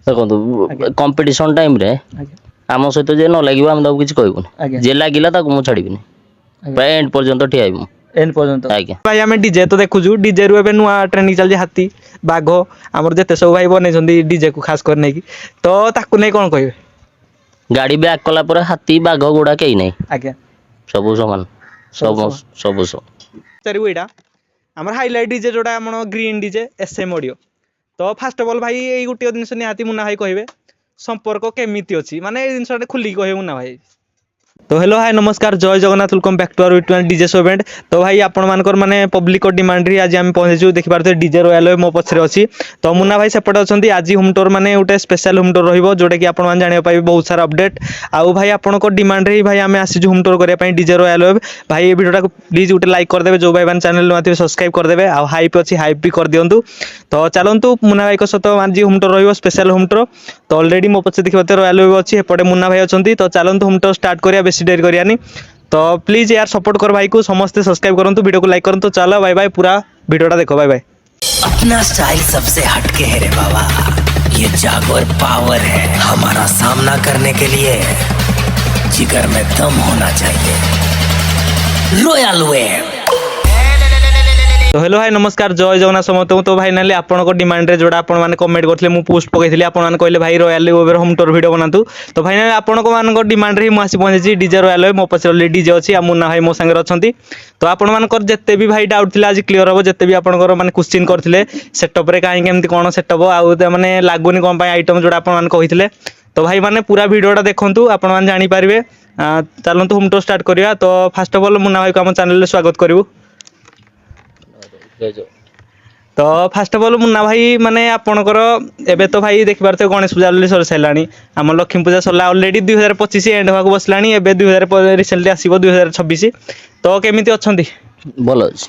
ଦେଖନ୍ତୁ competition time ରେ ଆମ ସହିତ ଯେ ନ ଲାଗିବ ଆମେ ତାକୁ କିଛି କହିବୁନି, ଯେ ଲାଗିଲା ତାକୁ ମୁଁ ଛାଡ଼ିବିନି, ପ୍ରାୟ ଏଣ୍ଡ ପର୍ଯ୍ୟନ୍ତ ଠିଆ ହେବି ମୁଁ। एंड पर्यंत ଆଜ୍ଞା भाई आम डीजे तो देखुचु डीजे रु नुआ ट्रेंडिंग चलती हाथी बाघ आमर जिते सब भाई बन डीजे को खास कर नहीं तो ताकू नहीं कौन कहे गाड़ी ब्याक कला पर हाथी बाघ गुड़ा कहीं नहीं, आज्ञा सब समान सब चारू एटा आमर हाईलाइट डीजे जोड़ा आम ग्रीन डीजे एसएम ऑडियो तो फास्ट ऑफ ऑल भाई यही गोटे जिनस निहाती मुन्ना भाई कहे संपर्क केमिति अच्छी माने जिन खुलिक कहे मुन्ना भाई। तो हेलो हाय नमस्कार जय Jagannath welcome back to our YouTube DJ show event. तो भाई आपण मानकर माने पब्लिक डिमांड रे आज हम पहुंचू देखि पारते डीजे रॉयल मो पछरे अछि तो मुन्ना भाई सेपटे अछंती आज होम टूर माने उटे स्पेशल होम टूर रहिबो जोटे कि आपण मान जानियो पाइबे बहुत सारा अपडेट आउ भाई आपण को डिमांड रे भाई हमें आसी होम टूर करिया पई डीजे रॉयल भाई ये वीडियो को प्लीज उटे लाइक कर देबे जो भाई मान चैनल माथि सब्सक्राइब कर देबे आ हाइप अछि हाइप भी कर दियंतु। तो चलंतु मुन्ना भाई को सहित आज होम टूर रहिबो स्पेशल होम टूर तो ऑलरेडी मो पछे देखि पारते रॉयल अछि एपटे मुन्ना भाई अछंती तो चलंतु होम टूर स्टार्ट करिया बेसी देर करियानी तो प्लीज यार सपोर्ट कर भाई को समस्त सब्सक्राइब करंतु वीडियो को लाइक करंतु चलो बाय बाय पूरा वीडियोटा देखो बाय बाय। अपना स्टाइल सबसे हटके है रे बाबा, ये जागोर पावर है हमारा सामना करने के लिए जिगर में दम होना चाहिए। रॉयल वेव तो हेलो भाई नमस्कार जय जगन्नाथ समस्त तो भाई नाली आपन डिमांड रे जोड़ा आपण माने कमेंट करथिले मु पोस्ट पकैथिले आपण माने कहले भाई royal wave home tour video बनातु तो भाई नाली आपण को मान डिमांड रे मु आसी पहुंची डीजे रॉयल वेव मो पछले डीजे अछि आ मुन्ना भाई मो संगे अछंती तो आपण मानकर जत्ते भी भाई डाउट थिला आज क्लियर हो जत्ते भी आपनकर माने क्वेश्चन करथिले सेटअप रे काहे केमति कोन सेटअप आउ माने लागुनी कोन पय आइटम जोड़ा आपण मान कहिथिले तो भाई माने पूरा वीडियोटा देखंतु आपण मान जानि पारिबे। चलंतु होम टूर स्टार्ट करिया तो फर्स्ट ऑफ ऑल मुन्ना भाई को हम चैनल रे स्वागत करिवु। तो फास्ट ऑफ ऑल मुन्ना भाई माने आपणकर एबे तो भाई देखि पारते गणेश पूजा सर सैलानी आम लक्ष्मी पूजा सरला ऑलरेडी 2025 एंड होगा बसलानी एबे 2000 रिसेंटली आसीबो 2026 तो केमिति अछंती भल अछि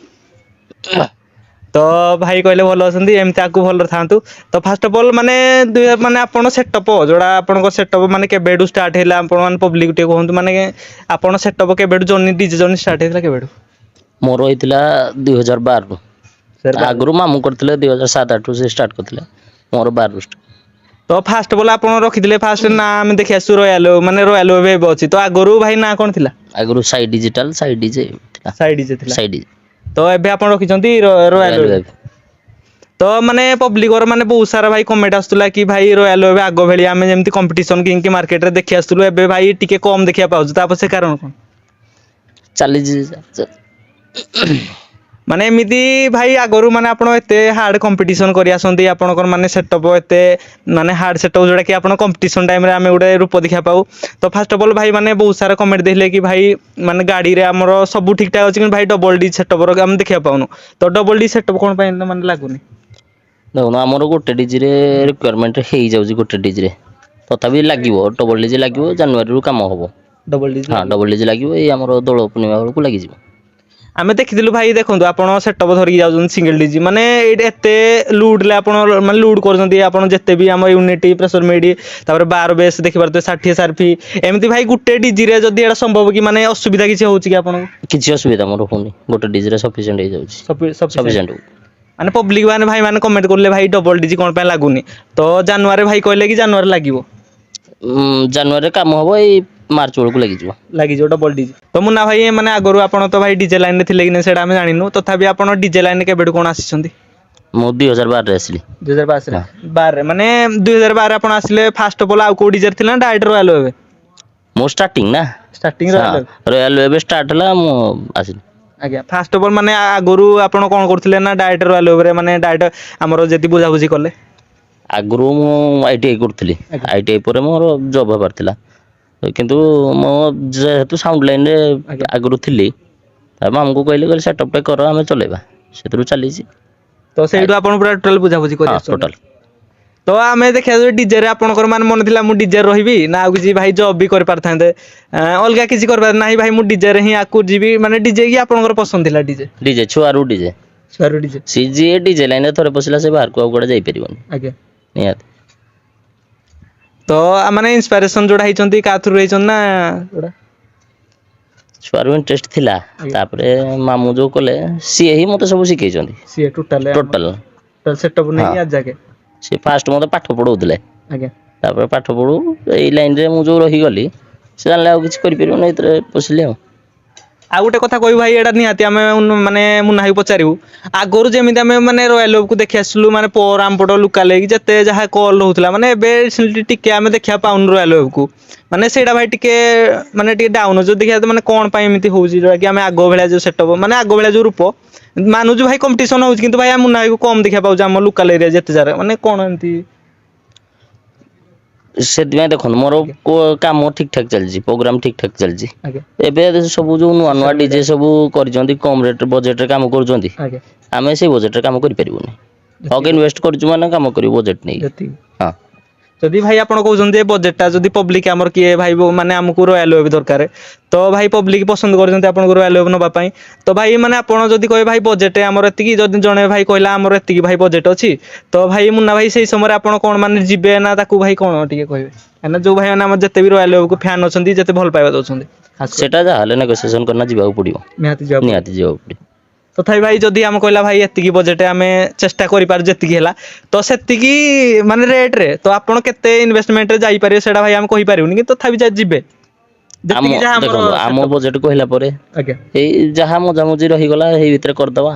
तो भाई कहले भल अछंती एमति आकु भल थांतु तो फास्ट ऑफ ऑल माने माने आपण सेटअप जोड़ा आपण सेटअप माने केबेडू स्टार्ट हैला आपण मान पब्लिक टे कहंतु माने आपण सेटअप केबेडू जर्नी डीजे जर्नी स्टार्ट हैला केबेडू मोर होइतिला 2012 रु आगु मामू करथिले 2007-8 से स्टार्ट करथिले मोर 12 तो फास्ट बोला आपण रखिथिले फास्ट नाम देखि आसु रॉयल माने रॉयल वेव अछि तो आगरु भाई ना कोन थिला आगु साइड डिजिटल साइड डीजे थिला साइड डीजे तो एबे आपण रखिचंती रॉयल वेव तो माने पब्लिक और माने बहुत सारा भाई कमेंट आस्तुला कि भाई रॉयल वेव आगो भेली आमे जेमति कंपटीशन किंग मार्केट रे देखि आस्तुलु एबे भाई टिके कम देखिया पाउछ तापर से कारण कोन चाली माने एमिति भाई आगरु माने आपण एते हार्ड कंपटीशन करि आसंती आपणकर माने सेटअप एते माने हार्ड सेटअप जोड़ा कि आपण कंपटीशन टाइम रे आमे उडे रूप देखिया पाऊ तो फर्स्ट ऑफ ऑल भाई माने बहुत सारा कमेंट देखले कि भाई माने गाड़ी रे हमरो सब ठीक ठाक अछि कि भाई डबल डी सेटअप रो हम देखिया पाउनु तो डबल डी सेटअप कोन पय माने लागुनी देखो हमरो गोटे डीजे रे रिक्वायरमेंट हेई जाउजी गोटे डीजे रे तथापि लागिवो डबल डीजे लागिवो जनवरी रु काम होबो डबल डीजे हां डबल डीजे लागिवो ए हमरो दोल पूर्णिमा को लागि जिवो आमे देखिथिलु भाई देखंतु आपण सेटअप धरि जाउछन सिंगल डीजी माने एते लूड ले आपण माने लूड करजंती आपण जत्ते भी हम यूनिटी प्रेशर मेडी तापर बार बेस देखि परते 60 सारफी एमती भाई गुटे डीजी रे जदी एडा संभव कि माने असुविधा किछि होउछि कि आपण किछि असुविधा मोर होनी गोटे डीजे रे सफिशिएंट हे जाउछि सफिशिएंट माने पब्लिक माने भाई माने कमेंट करले भाई डबल डीजी कोन पे लागुनी तो जनवरी भाई कहले कि जनवरी लागिवो जनवरी काम होबो ए मार्च बेलू लगी डबल डीजे तो मुन्ना भाई माने आगरु आपण तो भाई डीजे लाइन रे थिले कि सेडा हम जानिनु तथापि आपण डीजे लाइन केबेडू कोन आसीछंती मो 2012 रे आसीली 2012 रे 12 माने 2012 आपण आसीले फास्ट ऑफ ऑल आ को डीजे थिला डायरेक्ट रॉयल वेव मो स्टार्टिंग रॉयल वेव स्टार्ट हला मो आसीली आज्ञा फास्ट ऑफ ऑल माने आगरु आपण कोन करथिले ना डायरेक्ट रॉयल वेव रे माने डायरेक्ट हमरो जेति बुझा बुझी करले आगरु मो आईटीआई करथली आईटीआई परे मोर जॉब हबार थिला किंतु मो जेहेतु साउंड लाइन रे आगरु थिली तब हमको कहले सेटअप पे करो हमें चलेबा सेतरु चली छी तो सेइडु आपण पूरा टोटल बुझा बुझी करि टोटल तो आमे देखिया डीजे रे आपनकर मान मन थिला मु डीजे रहिबी ना किछि भाई जॉब भी कर पारथांते अलगा किछि कर पार नाही भाई मु डीजे रे ही आकु जीबी माने डीजे की आपनकर पसंद थिला डीजे छुआरू डीजे सीजी डीजे लाइन थोरे पसिला से बाहर को गोडे जाई परिबोनी आगे नियत तो माने इंस्पिरेशन जोड़ा हिचंती का थ्रू हिचन ना जोड़ा छुआरू इंटरेस्ट थिला तापरे मामू जो कले सी ही मते सब सिखैचंती सी टोटल टोटल सेटअप नै आज जाके सी फास्ट मते पाठ पढौतले ଆଜ୍ଞା ତାପରେ ପାଠ ପଢୁ ଏଇ ଲାଇନରେ ମୁଁ ଯୋଉ ରହିଗଲି ସେ ଜାଣିଲେ ଆଉ କିଛି କରିପାରିବୁନି ଏଥିରେ ପଶିଲି ଆଉ। ଆଉ ଗୋଟେ କଥା କହିବୁ ଭାଇ, ଏଇଟା ନିହାତି ଆମେ ମାନେ ମୁନା ଭାଇ ପଚାରିବୁ। ଆଗରୁ ଯେମିତି ଆମେ ମାନେ ରୟାଲ ୱେବକୁ ଦେଖି ଆସିଲୁ, ମାନେ ପର ଆମପଟ ଲୋକାଲ ହେଇକି ଯେତେ ଯାହା କଲ୍ ରହୁଥିଲା, ମାନେ ଏବେ ଟିକେ ଆମେ ଦେଖିବା ପାଉନୁ ରୟାଲ ୱେବକୁ। ମାନେ ସେଇଟା ଭାଇ ଟିକେ ମାନେ ଟିକେ ଡାଉନ ଅଛି। ଦେଖିବା ମାନେ କଣ ପାଇଁ ଏମିତି ହଉଛି, ଯୋଉଟା କି ଆମେ ଆଗ ଭଳିଆ ଯୋଉ ସେଟଅପ ମାନେ ଆଗ ଭଳିଆ ଯୋଉ ରୂପ ମାନୁଛୁ ଭାଇ କମ୍ପିଟିସନ ହଉଛି, କିନ୍ତୁ ଭାଇ ମୁନା ଭାଇକୁ କମ ଦେଖିବା ପାଉଛି ଆମ ଲୋକାଲ ଏରିଆ ଯେତେ ଯାକ, ମାନେ କଣ ଏମିତି। ସେଥିପାଇଁ ଦେଖନ୍ତୁ ମୋର ଆଜ୍ଞା କାମ ଠିକ ଠାକ ଚାଲିଛି, ପ୍ରୋଗ୍ରାମ ଠିକ ଠାକ ଚାଲିଛି। ଆଜ୍ଞା ଏବେ ସବୁ ଯୋଉ ନୂଆ ନୂଆ ସୋସିଆଲ ଡିଜେ ମିଡିଆରେ ସବୁ କରିଛନ୍ତି, କମ ରେଟ ବଜେଟରେ କାମ କରୁଛନ୍ତି, ଆଜ୍ଞା ଆମେ ସେଇ ବଜେଟରେ କାମ କରିପାରିବୁନି। ଯେତିକି ହକ ଇନଭେଷ୍ଟ କରୁଛୁ ମାନେ କାମ କରିବୁ ବଜେଟ ନେଇକି। ଯେତିକି ହଁ ଯଦି ଭାଇ ଆପଣ କହୁଛନ୍ତି ଯେ ବଜେଟଟା ଯଦି ପବ୍ଲିକ ଆମର କିଏ ଭାଇ ମାନେ ଆମକୁ ରୟାଲ ୱେବ ଦରକାର, ତ ଭାଇ ପବ୍ଲିକ ପସନ୍ଦ କରୁଛନ୍ତି ଆପଣଙ୍କୁ ରୟାଲ ୱେବ ନବା ପାଇଁ, ତ ଭାଇ ମାନେ ଆପଣ ଯଦି କହିବେ ଭାଇ ବଜେଟ ଆମର ଏତିକି, ଯଦି ଜଣେ ଭାଇ କହିଲା ଆମର ଏତିକି ଭାଇ ବଜେଟ ଅଛି, ତ ଭାଇ ମୁନା ଭାଇ ସେଇ ସମୟରେ ଆପଣ କଣ ମାନେ ଯିବେ ନା ତାକୁ ଭାଇ କଣ ଟିକେ କହିବେ? କାହିଁକିନା ଯୋଉ ଭାଇ ମାନେ ଆମର ଯେତେ ବି ରୟାଲ ୱେବକୁ ଫ୍ୟାନ୍ ଅଛନ୍ତି, ଯେତେ ଭଲ ପାଇବା ଦଉଛନ୍ତି, ଖାସ୍ କରି ସେଟା ଯାହାହେଲେ ନେଗୋସିଏସନ କରିନା ଯିବାକୁ ପଡିବ, ଯିବାକୁ ପଡିବ। ନିହାତି ଯିବାକୁ ପଡିବ। ତଥାପି ଭାଇ ଯଦି ଆମେ କହିଲା ଭାଇ ଏତିକି ବଜେଟ ଆମେ ଚେଷ୍ଟା କରିପାରୁ ଯେତିକି ହେଲା, ତ ସେତିକି ମାନେ ରେଟରେ ତ ଆପଣ କେତେ ଇନଭେଷ୍ଟମେଣ୍ଟରେ ଯାଇପାରିବେ ସେଇଟା ଭାଇ ଆମେ କହିପାରିବୁନି, କିନ୍ତୁ ତଥାପି ଯିବେ ଯେତିକି ଆମ ଯାହା ଆମର ଦେଖନ୍ତୁ ଆମ ସେଟଅପ୍ ଅଛି। ବଜେଟ କହିଲା ପରେ ଆଜ୍ଞା ଏଇ ଯାହା ମଜାମଜି ରହିଗଲା ଏଇ ଭିତରେ କରିଦବା।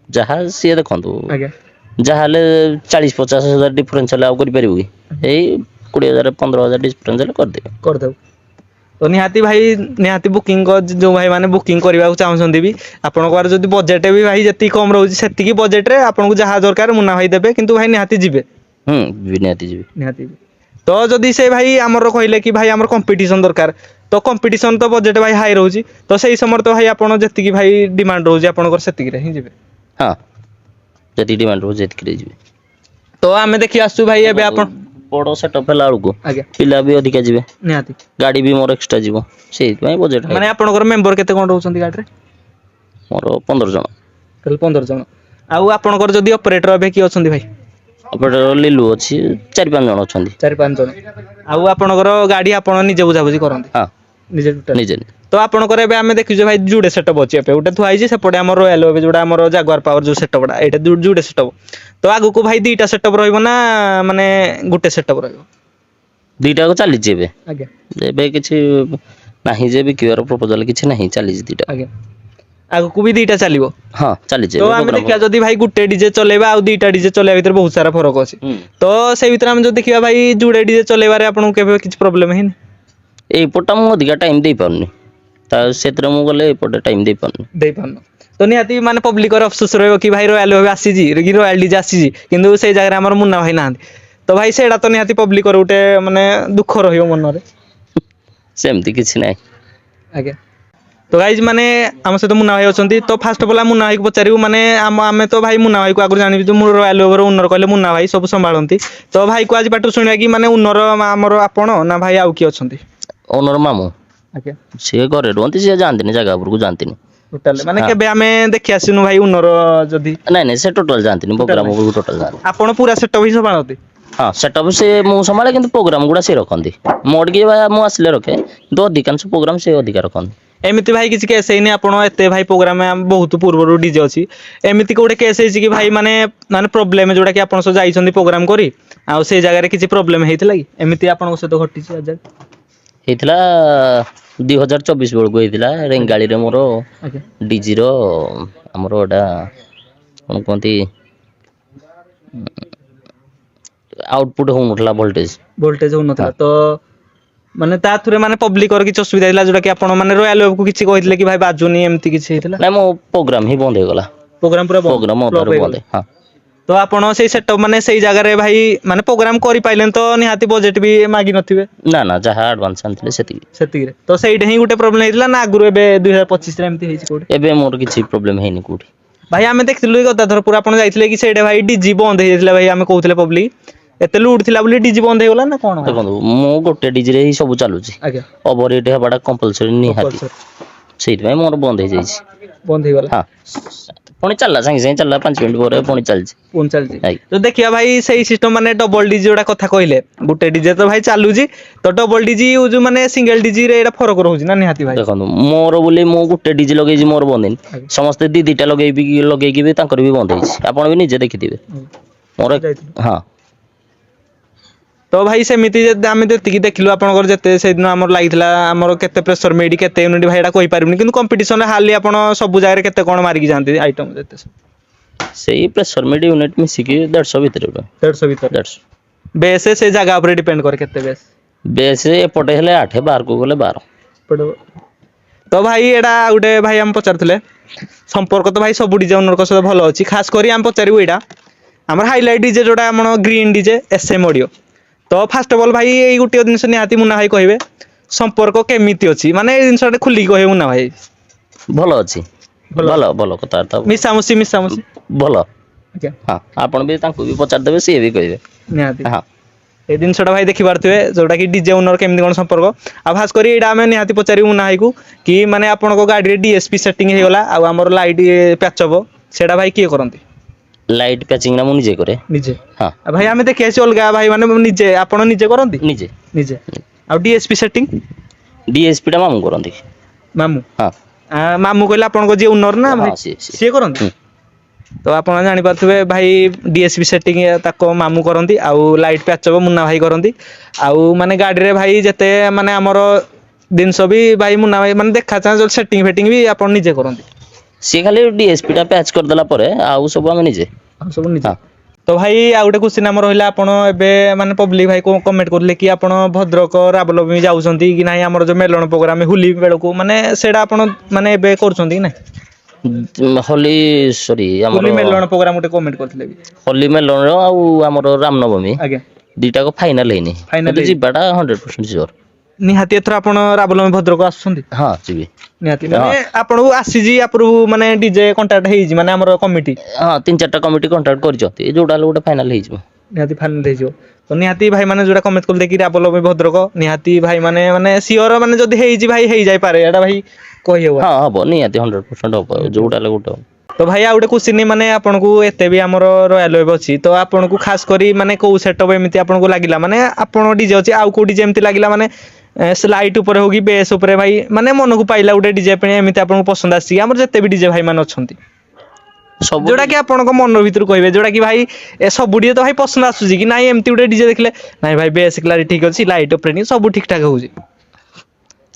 ଯାହା ସିଏ ଦେଖନ୍ତୁ ଆଜ୍ଞା ଯାହାହେଲେ 40-50 ହଜାର ଡିଫରେନ୍ସ ହେଲେ ଆଉ କରିପାରିବୁ କି? ଏଇ 20,000 15,000 ଡିଫରେନ୍ସ ହେଲେ କରିଦେବି। କରିଦବୁ। ତ ନିହାତି ଭାଇ ନିହାତି ବୁକିଂ ଯୋଉ ଭାଇ ମାନେ ବୁକିଂ କରିବାକୁ ଚାହୁଁଛନ୍ତି ବି, ଆପଣଙ୍କ ପାଖରେ ଯଦି ବଜେଟ ବି ଭାଇ ଯେତିକି କମ ରହୁଛି, ସେତିକି ବଜେଟରେ ଆପଣଙ୍କୁ ଯାହା ଦରକାର ମୁନା ଭାଇ ଦେବେ, କିନ୍ତୁ ଭାଇ ନିହାତି ଯିବେ। ଯିବି ନିହାତି ଯିବି। ନିହାତି ତ ଯଦି ସେ ଭାଇ ଆମର କହିଲେ କି ଭାଇ ଆମର କମ୍ପିଟିସନ ଦରକାର, ତ କମ୍ପିଟିସନ ତ ବଜେଟ ଭାଇ ହାଇ ରହୁଛି, ତ ସେଇ ସମୟରେ ତ ଭାଇ ଆପଣ ଯେତିକି ଭାଇ ଡିମାଣ୍ଡ ରହୁଛି ଆପଣଙ୍କର ସେତିକିରେ ହିଁ ଯିବେ। ହଁ ଯେତିକି ଡିମାଣ୍ଡ ରହୁଛି ସେତିକିରେ ଯିବି। ତ ଆମେ ଦେଖି ଆସୁଛୁ ଭାଇ ଏବେ ଦେଖନ୍ତୁ ଆପଣ ବଡ ସେଟଅପ୍ ହେଲା ବେଳକୁ ଆଜ୍ଞା ପିଲା ବି ଅଧିକା ଯିବେ, ନିହାତି ଗାଡି ବି ମୋର ଏକ୍ସଟ୍ରା ଯିବ, ସେଇଥିପାଇଁ ବଜେଟ ହାଇ। ମାନେ ଆପଣଙ୍କର ମେମ୍ବର କେତେ କଣ ରହୁଛନ୍ତି ଗାଡିରେ? ମୋର 15 ଜଣ। ତାହେଲେ 15 ଜଣ। ଆଉ ଆପଣଙ୍କର ଯଦି ଅପରେଟର ଏବେ କିଏ ଅଛନ୍ତି ଭାଇ? ଅପରେଟର ଲିଲୁ ଅଛି, 4-5 ଜଣ ଅଛନ୍ତି। 4-5 ଜଣ। ଆଉ ଆପଣଙ୍କର ଗାଡି ଆପଣ ନିଜେ ବୁଝାବୁଝି କରନ୍ତି? ହଁ ନିଜେ ଟୋଟାଲି। ନିଜେ ତ ଆପଣଙ୍କର ଏବେ ଆମେ ଦେଖିଛୁ ଭାଇ ଯୁଡେ ସେଟଅପ୍ ଅଛି, ଏବେ ଗୋଟେ ଥୁଆ ହେଇଛି, ସେପଟେ ଆମର ରୟାଲ ୱେବ ଯୋଉଟା ଆମର ଜାଗୁଆର ପାୱାର ଯୋଉ ସେଟଅପ୍ ଟା, ଏଇଟା ଯୁଡେ ସେଟଅପ୍। ତ ଆଗକୁ ଭାଇ ଦିଟା ସେଟଅପ୍ ରହିବ ନା ମାନେ ଗୋଟେ ସେଟଅପ୍ ରହିବ? ଦିଟାକୁ ଚାଲିଛି ଏବେ। ଆଜ୍ଞା ଏବେ କିଛି ନାହିଁ ଯେ ବିକିବାର ପ୍ରପୋଜାଲ କିଛି ନାହିଁ, ଚାଲିଛି ଦିଟା। ଆଜ୍ଞା ଆଗକୁ ବି ଦିଟା ଚାଲିବ। ହଁ ଚାଲିଛି ତ ଏବେ ଆମେ ପ୍ରୋଗ୍ରାମ। ଦେଖିବା ଯଦି ଭାଇ ଗୋଟେ ଡିଜେ ଚଲେଇବା ଆଉ ଦିଟା ଡିଜେ ଚଲେଇବା ଭିତରେ ବହୁତ ସାରା ଫରକ ଅଛି। ହୁଁ ତ ସେଇ ଭିତରେ ଆମେ ଯଦି ଦେଖିବା ଭାଇ ଯୁଡେ ଡିଜେ ଚଲେଇବାରେ ଆପଣଙ୍କୁ କେବେ କିଛି ପ୍ରୋବ୍ଲେମ ହେଇନି? ଏଇପଟଟା ମୁଁ ଅଧିକା ଟାଇମ ଦେଇପାରୁନି, ସେଥିରେ ମୁଁ ଗଲେ ଏଇପଟେ ଟାଇମ ଦେଇପାରୁନି। ଦେଇପାରୁନ। ତ ନିହାତି ମାନେ ପବ୍ଲିକର ଅଫସୋସ ରହିବ କି ଭାଇ ରୟାଲ ୱେବ ଆସିଛି, ରୟାଲ ଡିଜେ ଆସିଛି, କିନ୍ତୁ ସେଇ ଜାଗାରେ ଆମର ମୁନା ଭାଇ ନାହାନ୍ତି। ତ ଭାଇ ସେଇଟା ତ ନିହାତି ପବ୍ଲିକର ଗୋଟେ ମାନେ ଦୁଃଖ ରହିବ ମନରେ। ସେମିତି କିଛି ନାହିଁ। ଆଜ୍ଞା। ତ ଗାଇଜ ମାନେ ଆମ ସହିତ ମୁନା ଭାଇ ଅଛନ୍ତି, ତ ଫାଷ୍ଟ ଅଫ୍ ଅଲ୍ ଆମେ ମୁନା ଭାଇକୁ ପଚାରିବୁ, ମାନେ ଆମେ ତ ଭାଇ ମୁନା ଭାଇକୁ ଆଗରୁ ଜାଣିଛୁ, ମୁଁ ରୟାଲ ୱେବର ଓନର କହିଲେ ମୁନା ଭାଇ ସବୁ ସମ୍ଭାଳନ୍ତି। ତ ଭାଇକୁ ଆଜି ବାଟରୁ ଶୁଣିବା କି ମାନେ ଓନର ଆମର ଆପଣ ନା ଭାଇ ଆଉ କିଏ ଅଛନ୍ତି? ଓନର ମାମୁଁ, ଆଜ୍ଞା ସିଏ ଘରେ ରୁହନ୍ତି, ସିଏ ଯାଆନ୍ତିନି ଜାଗା ଉପରକୁ ଯାଆନ୍ତିନି। ଟୋଟାଲ ମାନେ ହଁ କେବେ ଆମେ ଦେଖି ଆସିନୁ ଭାଇ ଓନର ଯଦି ନାଇଁ ନାଇଁ ସେ ଟୋଟାଲ ଯାଆନ୍ତିନି, ଟୋଟାଲ ପ୍ରୋଗ୍ରାମ ନାହିଁ। ଉପରକୁ ଟୋଟାଲ ଯାଆନ୍ତିନି। ଆପଣ ପୁରା ସେଟଅପ୍ ହିଁ ସମ୍ଭାଳନ୍ତି? ହଁ ସେଟଅପ୍ ସେ ମୁଁ ସମ୍ଭାଳେ, କିନ୍ତୁ ପ୍ରୋଗ୍ରାମ ଗୁଡା ସେ ରଖନ୍ତି। ମୋର ଟିକେ ମୁଁ ଆସିଲେ ରଖେ, କିନ୍ତୁ ଅଧିକାଂଶ ପ୍ରୋଗ୍ରାମ ସେ ଅଧିକା ରଖନ୍ତି। ଏମିତି ଭାଇ କିଛି କେସ୍ ହେଇନି, ଆପଣ ଏତେ ଭାଇ ପ୍ରୋଗ୍ରାମ ବହୁତ ପୂର୍ବରୁ ଡିଜେ ଅଛି, ଏମିତି ଗୋଟେ କେସ୍ ହେଇଛି କି ଭାଇ ମାନେ ପ୍ରୋବ୍ଲେମ ଯୋଉଟା କି ଆପଣ ସବୁ ଯାଇଛନ୍ତି ପ୍ରୋଗ୍ରାମ କରି, ଆଉ ସେଇ ଜାଗାରେ କିଛି ପ୍ରୋବ୍ଲେମ ହେଇଥିଲା କି, ଏମିତି ଆପଣଙ୍କ ସହିତ ଘଟିଛି ଆଜି ଯାଏଁ? ହେଇଥିଲା 2024 ବେଳକୁ ହେଇଥିଲା, ଆଜ୍ଞା ରେଙ୍ଗାଳିରେ ମୋର ଆଜ୍ଞା ଡିଜିର ଆମର ଏଟା କଣ କୁହନ୍ତି ଆଉଟପୁଟ୍ ହଉନଥିଲା ଭୋଲ୍ଟେଜ। ଭୋଲ୍ଟେଜ ହଁ ହଉନଥିଲା, ତ ମାନେ ତା ଥ୍ରୁରେ ମାନେ ପବ୍ଲିକର କିଛି ଅସୁବିଧା ହେଇଥିଲା, ଯୋଉଟା କି ଆପଣ ମାନେ ରୟାଲ ୱେବକୁ କିଛି କହିଥିଲେ କି ଭାଇ ବାଜୁନି ଏମିତି କିଛି ହେଇଥିଲା? ନାଇଁ ମୋ ପ୍ରୋଗ୍ରାମ ହିଁ ବନ୍ଦ ହେଇଗଲା, ପ୍ରୋଗ୍ରାମ ପୁରା ବନ୍ଦ ପ୍ରୋଗ୍ରାମ ଫ୍ଲପ୍ ଅଧାରୁ ହେଇଗଲା। ବନ୍ଦ। ହଁ ତ ଆପଣ ସେଇ ସେଟଅପ୍ ମାନେ ସେଇ ଜାଗାରେ ଭାଇ ମାନେ ପ୍ରୋଗ୍ରାମ କରିପାଇଲେନି, ତ ନିହାତି ବଜେଟ ବି ମାଗି ନଥିବେ? ନା ନା ଯାହା ଆଡଭାନ୍ସ ଆଣିଥିଲେ ସେତିକି। ସେତିକିରେ ତ ସେଇଟା ହିଁ ଗୋଟେ ପ୍ରୋବ୍ଲେମ ହେଇଥିଲା, ନା ଆଗରୁ ଏବେ 2025ରେ ଏମିତି ହେଇଛି କୋଉଠି? ଏବେ ମୋର କିଛି ପ୍ରୋବ୍ଲେମ ହେଇନି କୋଉଠି। ଭାଇ ଆମେ ଦେଖିଥିଲୁ ଗଦାଧରପୁର ଆପଣ ଯାଇଥିଲେ କି, ସେଇଟା ଭାଇ ଡିଜି ବନ୍ଦ ହେଇଯାଇଥିଲା ଭାଇ, ଆମେ କହୁଥିଲେ ପବ୍ଲିକ ଏତେ ଲୁଡ ଥିଲା ବୋଲି ଡିଜି ବନ୍ଦ ହେଇଗଲା ନା କଣ ଭାଇ? ଦେଖନ୍ତୁ ମୁଁ ଗୋଟେ ଡିଜିରେ ହିଁ ସବୁ ଚାଲୁଛି, ଆଜ୍ଞା ଓଭର ହିଟ୍ ହେବାଟା କମ୍ପଲସରି ନିହାତି। କମ୍ପଲସରି ସେଇଥିପାଇଁ ମୋର ବନ୍ଦ ହେଇଯାଇଛି। ବନ୍ଦ ହେଇଗଲା। ହଁ ପୁଣି ଚାଲିଲା, ସାଙ୍ଗେ ସାଙ୍ଗେ ଚାଲିଲା, 5 ମିନିଟ୍ ପରେ ପୁଣି ଚାଲିଛି। ପୁଣି ଚାଲିଛି, ଆଜ୍ଞା ତ ଦେଖିବା ଭାଇ ସେଇ ସିଷ୍ଟମ ମାନେ ଡବଲ ଡିଜି ଯୋଉଟା କଥା କହିଲେ, ଗୋଟେ ଡିଜେ ତ ଭାଇ ଚାଲୁଛି, ତ ଡବଲ ଡିଜି ୟୁଜ ମାନେ ସିଙ୍ଗଲ ଡିଜି ରେ ଏଇଟା ଫରକ ରହୁଛି ନା ନିହାତି ଭାଇ? ଦେଖନ୍ତୁ ମୋର ବୋଲି ମୁଁ ଗୋଟେ ଡିଜି ଲଗେଇଛି, ମୋର ବନ୍ଦ ହେଇନି। ଆଜ୍ଞା ସମସ୍ତେ ଦିଟା ଲଗେଇକି ବି ତାଙ୍କର ବି ବନ୍ଦ ହେଇଛି, ଆପଣ ବି ନିଜେ ଦେଖିଥିବେ। ମୋର ଯାଇଥିଲୁ। ହଁ तो भाई सेमिति आम जी देखिलु आपंकर जिते से दिन आम लगी आमर केते प्रेसर मेड केते यूनिट भाई कही पारूनी कि कंपिटिशन हाली आप सब जगह केते कौन मारिकी जाते आइटम जिते ସେଇ ପ୍ରେସର ମିଡ୍ ୟୁନିଟ୍ ମିଶିକି 150 ଭିତରେ ପୁରା 150 ଭିତରେ 150 बेस से जगह पर डिपेंड करे केते बेस ବେସ୍ ଏପଟେ ହେଲେ 8 ବାହାରକୁ ଗଲେ 12 पड़ो तो भाई एडा गोटे भाई आम पचारुले संपर्क तो भाई सब डीजे ओनर सहित भल अच्छी खास करी आम पचारू एटा आमर हाइलाइट डीजे जोटा आम ग्रीन डीजे एसएम ऑडियो तो फास्ट ऑफ ऑल भाई यही गोटे जिनस निहाती मुन्ना भाई कहे संपर्क केमिति अच्छी माने जिनस खुली कहे मुन्ना भाई ଭଲ ଅଛି ଭଲ ଭଲ କଥାବାର୍ତ୍ତା मिसामुसी ଭଲ ओके ହଁ ଆପଣ ବି ତାଙ୍କୁ ବି ପଚାରିଦେବେ ସିଏ ବି କହିବେ निहाती ହଁ ये जिनसटा भाई देखी पारे जोटा कि डीजे ओनर केमती कौन संपर्क आ खास करी एटा आम निहाती पचारू मुन्ना भाई को कि माने आपन को गाड़ी डीएसपी सेटिंग हो गला आ हमर लाइट पैचअप सेटा भाई किए करंती ଲାଇଟ୍ ପ୍ୟାଚିଂ ନା ମୁଁ ନିଜେ କରେ निजे ହଁ आ भाई आम देखि आसी अलगा भाई माने निजे आपन निजे करंती ନିଜେ निजे आ डीएसपी सेटिंग ଡିଏସ୍ପି ଟା ମାମୁଁ କରନ୍ତି मामू ହଁ मामू कहले आपन को जे ओनर ना भाई ହଁ ସିଏ सी करंती तो आप जानी पारे भाई डीएसपी सेटिंग ताको मामू करंती आउ लाइट पैचअप मुन्ना भाई करंती आउ माने गाड़ी रे भाई जते माने हमर जिनस भी भाई मुन्ना भाई माने देखा चाहे सेटिंग फेटिंग भी आप निजे करंती ସିଏ ଖାଲି ଡିଏସ୍ପି ଟା ପ୍ୟାଚ୍ କରିଦେଲା ପରେ ଆଉ ସବୁ ଆମେ ନିଜେ सब निजे हाँ। तो भाई आउ गोटे क्वेश्चन आम रहा आपण एबे माने पब्लिक भाई को कमेंट करले कि आपण भद्रक रावलमी जाउछंती कि नाही हमर जो मेलन प्रोग्राम होली बेलको माने सेडा आपण माने एबे करछंती कि नाही ହୋଲି ସରି होली ଆମର मेलन प्रोग्राम गोटे कमेंट करथिले भी ହୋଲି ମେଲଣର ଆଉ ଆମର ରାମନବମୀ आज्ञा ଦିଟାକ ଫାଇନାଲ ହେଇନି Final କିନ୍ତୁ ହେଇନି। ଯିବାଟା 100% ସିଓର निहाती एथर आपण रावलमी भद्रक आछंती ହଁ ଯିବି निहाती माने आपणु आसीजी अप्रूव माने डीजे कांटेक्ट हेजी माने हमर कमिटी ହଁ 3-4ଟା କମିଟି କଣ୍ଟାକ୍ଟ କରିଛନ୍ତି ଯୋଉଟା ହେଲେ ଗୋଟେ ଫାଇନାଲ ହେଇଯିବ निहाती फाइनल हेजियो तो निहाती भाई माने जोटा कमेंट करले कि रावलमी भद्रक निहाती भाई माने सियोर माने जदी हेजी भाई हेई जाय पारे एटा भाई कहि हो ହଁ ହବ ନିହାତି 100% ହବ ଯୋଉଟା ହେଲେ ଗୋଟେ ହବ। तो भाई आ गोटे क्वेश्चन माने आपन को एते भी हमर रॉयल वेब अछि तो आपन को खास करी माने को सेटअप एमिति आपन को लागिला माने आपन डीजे अछि आउ को डीजे एमिति लागिला माने स्लाइट ऊपर होगी बेस ऊपर भाई माने मन को पाइला गोटे डीजे पे एमिति आपन को पसंद आसी हमर जते भी डीजे भाई माने अछंती ସବୁ जोड़ा कि आपन को मन भीतर कहबे जोड़ा कि भाई ए सब डीजे तो भाई पसंद आसुजी कि नाही एमिति गोटे डीजे देखले नाही भाई बेस क्लैरिटी ठीक अछि लाइट ऑपरेटिंग सब ठीक ठाक होउजी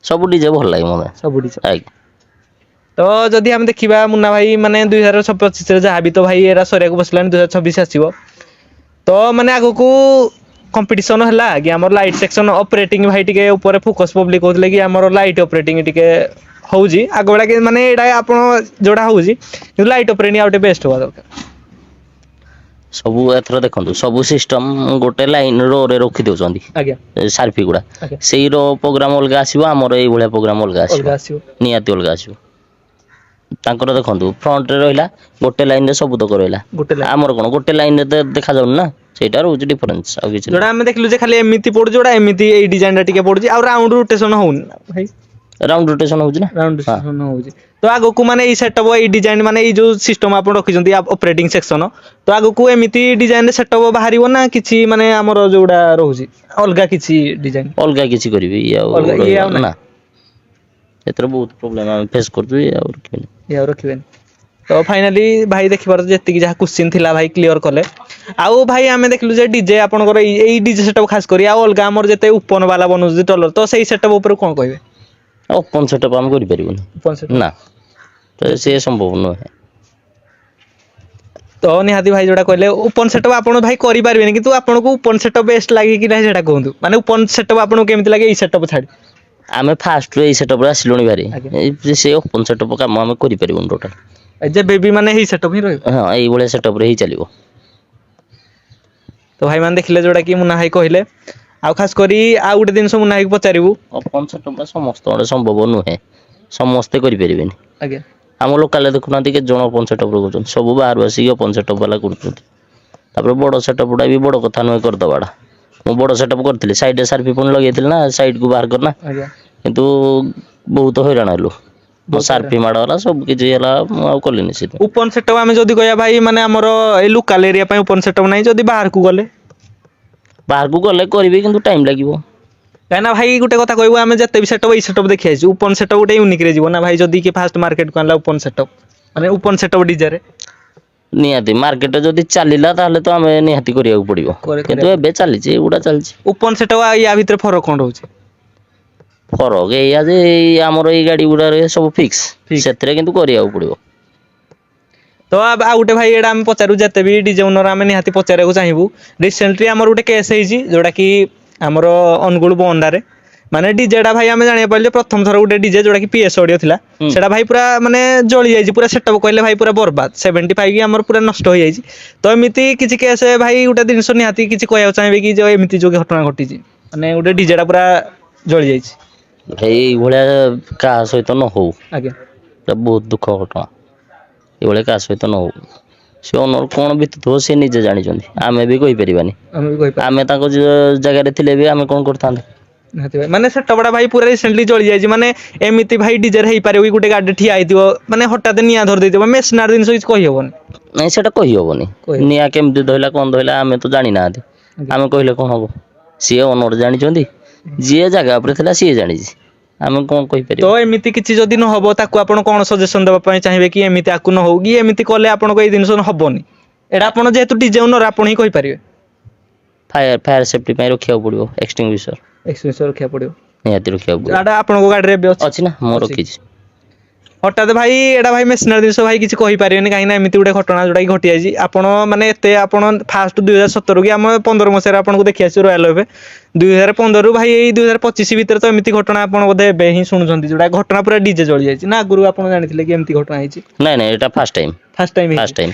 ସବୁ ଡିଜେ ଭଲ ଲାଗେ ମୋତେ सब डीजे ଆଜ୍ଞା तो जदि हम देखिबा मुन्ना भाई माने 2025 रे जहाँ भी तो भाई एरा सरिया को बसलानी 2026 आसीबो तो माने आगो को कंपटीशन हला कि हमर लाइट सेक्शन ऑपरेटिंग भाई टिके ऊपर फोकस पब्लिक होतले कि हमर लाइट ऑपरेटिंग टिके होउजी आगोडा के माने एडा आपण जोडा होउजी कि लाइट ऑपरेटिंग आउटे बेस्ट होवा दरकार ସବୁ ଏଥର ଦେଖନ୍ତୁ ସବୁ ସିଷ୍ଟମ ଗୋଟେ ଲାଇନ ରୋ ରେ ରଖି ଦେଉଛନ୍ତି आज्ञा ସାର୍ଫି ଗୁଡା ଆଜ୍ଞା। ସେଇ ରୋ ପ୍ରୋଗ୍ରାମ ଅଲଗା ଆସିବ ଆମର ଏଇ ଭଳିଆ ପ୍ରୋଗ୍ରାମ ଅଲଗା ଆସିବ अलगा आसीबो ନିହାତି ଅଲଗା ଆସିବ ତାଙ୍କର ଦେଖନ୍ତୁ ଫ୍ରଣ୍ଟ ରେ ରହିଲା ଗୋଟେ ଲାଇନ ରେ ସବୁ ତକ ରହିଲା गोटे लाइन ଆମର କଣ ଗୋଟେ ଲାଇନ ରେ ଦେଖା ଯାଉନି ନା ସେଇଟା ରହୁଛି डिफरेंस ଆଉ କିଛି जोडा हम देखलु जे खाली एमिति पडु जोडा एमिति एई डिजाइन टिके पडुजी आ राउंड रोटेशन होउन भाई राउंड रोटेशन होଉଛି ନା राउंड रोटेशन होउजी तो आगो को माने ई सेटअप ई डिजाइन माने ई जो सिस्टम आपण रखिजंती ऑपरेटिंग सेक्शन तो आगो को एमिति डिजाइन सेटअप बाहरिबो ना किछि माने हमर जोडा रहउजी अलगा किछि डिजाइन ଅଲଗା କିଛି କରିବି ଅଲଗା ଇଏ ଆଉ ନା ଏଥିରେ ବହୁତ ପ୍ରୋବ୍ଲେମ ଆମେ ଫେସ୍ କରୁଛୁ ଆଉ ରଖିବିନି या रखिबेन तो फाइनली भाई देखि पार जेति कि जहा क्वेश्चन थिला भाई क्लियर करले आउ भाई हमें देखलु जे डीजे आपनकर एई डीजे सेटअप खास करी आ अलगा हमर जेते ओपन वाला बनउजी टलर तो सेही सेटअप ऊपर कोन कहबे ଓପନ ସେଟअप ଆମେ କରିପାରିବୁନି ओपन सेटअप ନା ତ ସେ ସମ୍ଭବ ନୁହେଁ तो निहाती भाई जोड़ा कहले ओपन सेटअप आपण भाई करि पारबेनी किंतु आपण को ओपन सेटअप बेस्ट लागे कि नाही जेटा कहंतु माने ओपन सेटअप आपण को केमति लागे ई सेटअप छाडी ଆମେ ଫାଷ୍ଟ ଏଇ ସେଟଅପ ରେ ଆସିଲୁଣି ଭାରି ଆଜ୍ଞା। ସେ ଓପନ ସେଟଅପ କାମ ଆମେ କରିପାରିବୁନି ଟୋଟାଲ जे बेबी माने ही सेटअप ही रहयो ହଁ ଏଇ ଭଳିଆ ସେଟଅପ ରେ ହିଁ ଚାଲିବ तो भाई मान देखले जोड़ा कि मुन्ना भाई कहले आ खास करी आ गोटे दिन मुन्ना भाई पचारिबु ଓପନ ସେଟଅପ ଟା ସମସ୍ତଙ୍କର ସମ୍ଭବ ନୁହେଁ ସମସ୍ତେ କରିପାରିବେନି आगे ଆମ ଲୋକାଲରେ ଦେଖୁନାହାନ୍ତି କେତେ ଜଣ ଓପନ ସେଟଅପ ରେ କରୁଛନ୍ତି ସବୁ ବାହାରୁ ଆସିକି ଓପନ ସେଟଅପ ବାଲା କରୁଛନ୍ତି ତାପରେ ବଡ ସେଟଅପ ଟା ବି ବଡ କଥା ନୁହେଁ କରିଦବାଟା ମୁଁ ବଡ ସେଟଅପ କରିଥିଲି ସାଇଡରେ ସାର୍ଫି ପୁଣି ଲଗେଇଥିଲି ନା ସାଇଡ କୁ ବାହାର କରନା आगे କିନ୍ତୁ ବହୁତ ହଇରାଣ ହେଲୁ ମୋ ସାର୍ଫି ମାଡ଼ ହେଲା ସବୁ କିଛି ହେଲା ମୁଁ ଆଉ कलिनी से ओपन सेटअप आमे जदी कहया भाई माने हमर ए लोकल एरिया पय ओपन सेटअप नाही जदी बाहर को गले बाहर को गले करबी किंतु टाइम लागिवो कहना भाई गोटे कथा कहबो आमे जते भी सेटअप ए सेटअप देखि आइछु ओपन सेटअप गोटे यूनिक रे जीवो ना भाई जदी के फास्ट मार्केट को आनला ओपन सेटअप माने ओपन सेटअप डीजे रे ନିହାତି ମାର୍କେଟରେ ଯଦି ଚାଲିଲା ତାହେଲେ ତ ଆମେ ନିହାତି କରିବାକୁ ପଡିବ, କିନ୍ତୁ ଏବେ ଚାଲିଛି ଏଗୁଡା ଚାଲିଛି। ଓପନ ସେଟଅପ୍ ୟା ଭିତରେ ଫରକ କ'ଣ ରହୁଛି? ଫରକ ଏଇଆ ଯେ ଆମର ଏଇ ଗାଡି ଗୁଡାରେ ସବୁ ଫିକ୍ସ, ସେଥିରେ କିନ୍ତୁ କରିବାକୁ ପଡିବ। ତ ଆଉ ଗୋଟେ ଭାଇ ଏଇଟା ଆମେ ପଚାରୁ, ଯେତେ ବି ଡିଜେ ଓନର ଆମେ ନିହାତି ପଚାରିବାକୁ ଚାହିଁବୁ। ରିସେଣ୍ଟଲି ଆମର ଗୋଟେ କେସ୍ ହେଇଛି ଯୋଉଟା କି ଆମର ଅନୁଗୁଳ ବଣ୍ଡାରେ, ମାନେ ଡିଜେଟା ଭାଇ ଆମେ ଜାଣିବାକୁ ପାଇଲେ ପ୍ରଥମ ଥର ଗୋଟେ ଡିଜେ ଯୋଉଟା କି PS ଅଡିଓ ଥିଲା, ସେଟା ଭାଇ ପୁରା ମାନେ ଜଳି ଯାଇଛି, ପୁରା ସେଟଅପ୍ କହିଲେ ଭାଇ ପୁରା ବର୍ବାଦ, 75 ଆମର ପୁରା ନଷ୍ଟ ହେଇଯାଇଛି। ତ ଏମିତି କିଛି କେସ୍ ଭାଇ ଗୋଟେ ଜିନିଷ ନିହାତି କିଛି କହିବାକୁ ଚାହିଁବେ କି ଯେ ଏମିତି ଯୋଉ ଘଟଣା ଘଟିଛି, ମାନେ ଗୋଟେ ଡିଜେଟା ପୁରା ଜଳି ଯାଇଛି? ଭାଇ ଏଇଭଳିଆ କାହା ସହିତ ନ ହଉ, ଆଜ୍ଞା ଏଟା ବହୁତ ଦୁଃଖ ଘଟଣା। ଏଇଭଳିଆ କାହା ସହିତ ନ ହଉ। ସେ ଅନର କ'ଣ ବିତୁଥିବ ସେ ନିଜେ ଜାଣିଛନ୍ତି, ଆମେ ବି କହିପାରିବାନି। ଆମେ ବି କହିପାରିବା। ଆମେ ତାଙ୍କ ଜାଗାରେ ଥିଲେ ବି ଆମେ କ'ଣ କରିଥାନ୍ତେ? ମାନେ ସେଟଅପଟା ଭାଇ ପୁରା ରିସେଣ୍ଟଲି ଜଳି ଯାଇଛି। ମାନେ ଏମିତି ଭାଇ ଡିଜେରେ ହେଇପାରିବ କି ଗୋଟେ ଗାଡି ଠିଆ ହେଇଥିବ ମାନେ ହଠାତ୍ ନିଆଁ ଧରି ଦେଇଥିବ, ମେସିନାରୀ ଜିନିଷ କିଛି କହିହବନି। ନାଇଁ ସେଟା କହିହବନି, ନିଆଁ କେମିତି ଧଇଲା କ'ଣ ଧଇଲା ଆମେ ତ ଜାଣିନାହାନ୍ତି, ଆମେ କହିଲେ କ'ଣ ହବ? ସିଏ ଅନର ଜାଣିଛନ୍ତି, ଯିଏ ଜାଗା ଉପରେ ଥିଲା ସିଏ ଜାଣିଛି, ଆମେ କ'ଣ କହିପାରିବା? ତ ଏମିତି କିଛି ଯଦି ନ ହବ ତାକୁ ଆପଣ କ'ଣ ସଜେସନ ଦେବା ପାଇଁ ଚାହିଁବେ କି ଏମିତି ଆକୁ ନ ହଉ କି ଏମିତି କଲେ ଆପଣଙ୍କ ଏଇ ଜିନିଷ ହବନି? ଏଇଟା ଆପଣ ଯେହେତୁ ଡିଜେ ଓନର ଆପଣ ହିଁ କହିପାରିବେ। ଫାୟାର ସେଫ୍ଟି ପାଇଁ ରଖିବାକୁ ପଡିବ ଏକ୍ସଟିଂଗୁଇଶର। ରଖିବାକୁ ପଡିବ, ନିହାତି ରଖିବାକୁ ପଡିବ। ଏଟା ଆପଣଙ୍କ ଗାଡିରେ ଏବେ ଅଛି ନା, ମୁଁ ରଖିଛି। ହଠାତ୍ ଭାଇ ଏଇଟା ଭାଇ ମେସିନାରୀ ଜିନିଷ ଭାଇ କିଛି କହିପାରିବେନି, କାହିଁକି ନା ଏମିତି ଗୋଟେ ଘଟଣା ଯୋଉଟା କି ଘଟିଯାଇଛି। ଆପଣ ମାନେ ଏତେ ଆପଣ ଫାଷ୍ଟ 2017 କି ଆମେ 15 ମସିହାରେ ଆପଣଙ୍କୁ ଦେଖି ଆସିଛୁ ରୟାଲ ଏବେ, 2015ରୁ ଭାଇ ଏଇ 2025 ଭିତରେ ତ ଏମିତି ଘଟଣା ଆପଣ ବୋଧେ ଏବେ ହିଁ ଶୁଣୁଛନ୍ତି, ଯୋଉଟା ଘଟଣା ପୁରା ଡିଜେ ଜଳି ଯାଇଛି। ନା ଆଗରୁ ଆପଣ ଜାଣିଥିଲେ କି ଏମିତି ଘଟଣା ହେଇଛି? ନାଇଁ ନାଇଁ, ଏଟା ଫାଷ୍ଟ ଟାଇମ୍। First time.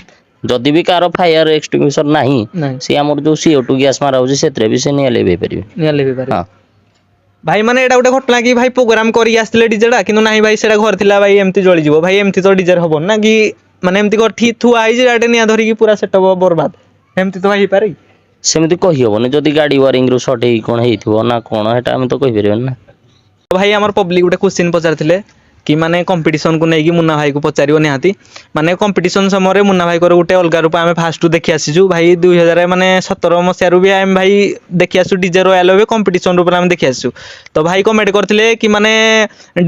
ଯଦି ବି କାହାର ଫାୟାର ଏକ୍ସଟିଂଗୁଇଶର ନାହିଁ, ସେ ଆମର ଯୋଉ CO2 ଗ୍ୟାସ୍ ମାରା ହଉଛି ସେଥିରେ ବି ସେ ନିଆଁ ଲିଭେଇ ପାରିବେ। ହଁ ଭାଇ ମାନେ ଏଇଟା ଗୋଟେ ଘଟଣା କି ଭାଇ ପ୍ରୋଗ୍ରାମ କରିକି ଆସିଥିଲେ ଡିଜେଟା, କିନ୍ତୁ ନାହିଁ ଭାଇ ସେଟା ଘରେ ଥିଲା ଭାଇ ଏମିତି ଜଳିଯିବ। ଭାଇ ଏମିତି ତ ଡିଜେର ହବନି ନା କି, ମାନେ ଏମିତି ଥୁଆ ହେଇଛି ଗାଡି ନିଆଁ ଧରିକି ପୁରା ସେଟଅପ୍ ବର୍ବାଦ, ଏମିତି ତ ଭାଇ ହେଇପାରେ? ସେମିତି କହିହବନି, ଯଦି ଗାଡି ୱାରିଂରୁ ସର୍ଟ ହେଇ କ'ଣ ହେଇଥିବ ନା କ'ଣ, ହେଟା ଆମେ ତ କହିପାରିବାନି ନା। ଭାଇ ଆମର ପବ୍ଲିକ ଗୋଟେ କ୍ୱେଶ୍ଚିନ୍ ପଚାରିଥିଲେ କି ମାନେ କମ୍ପିଟିସନକୁ ନେଇକି ମୁନା ଭାଇକୁ ପଚାରିବ ନିହାତି। ମାନେ କମ୍ପିଟିସନ ସମୟରେ ମୁନା ଭାଇଙ୍କର ଗୋଟେ ଅଲଗା ରୂପ ଆମେ ଫାଷ୍ଟରୁ ଦେଖି ଆସିଛୁ ଭାଇ, 2017 ମସିହାରୁ ବି ଆମେ ଭାଇ ଦେଖି ଆସିଛୁ ଡିଜେ ରୟାଲ ୱେଭ୍ କମ୍ପିଟିସନ ରୂପରେ ଆମେ ଦେଖି ଆସିଛୁ। ତ ଭାଇ କମେଣ୍ଟ କରିଥିଲେ କି ମାନେ